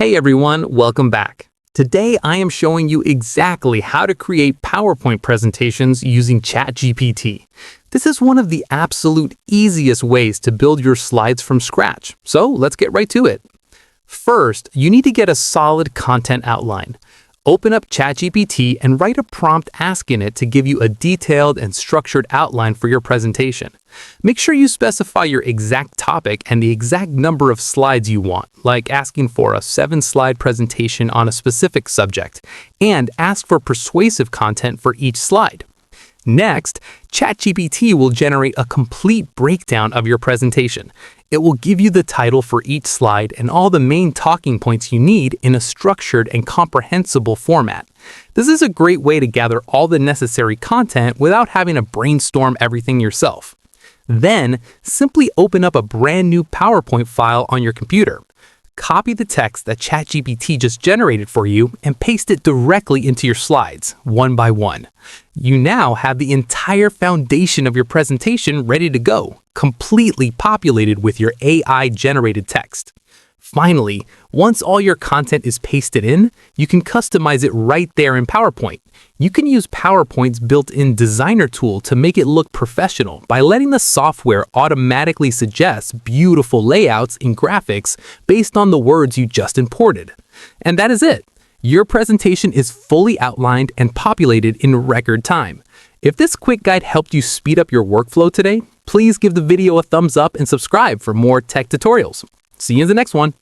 Hey everyone, welcome back. Today I am showing you exactly how to create PowerPoint presentations using ChatGPT. This is one of the absolute easiest ways to build your slides from scratch, so let's get right to it. First, you need to get a solid content outline. Open up ChatGPT and write a prompt asking it to give you a detailed and structured outline for your presentation. Make sure you specify your exact topic and the exact number of slides you want, like asking for a 7-slide presentation on a specific subject, and ask for persuasive content for each slide. Next, ChatGPT will generate a complete breakdown of your presentation. It will give you the title for each slide and all the main talking points you need in a structured and comprehensible format. This is a great way to gather all the necessary content without having to brainstorm everything yourself. Then, simply open up a brand new PowerPoint file on your computer. Copy the text that ChatGPT just generated for you and paste it directly into your slides, one by one. You now have the entire foundation of your presentation ready to go, completely populated with your AI-generated text. Finally, once all your content is pasted in, you can customize it right there in PowerPoint. You can use PowerPoint's built-in designer tool to make it look professional by letting the software automatically suggest beautiful layouts and graphics based on the words you just imported. And that is it. Your presentation is fully outlined and populated in record time. If this quick guide helped you speed up your workflow today, please give the video a thumbs up and subscribe for more tech tutorials. See you in the next one.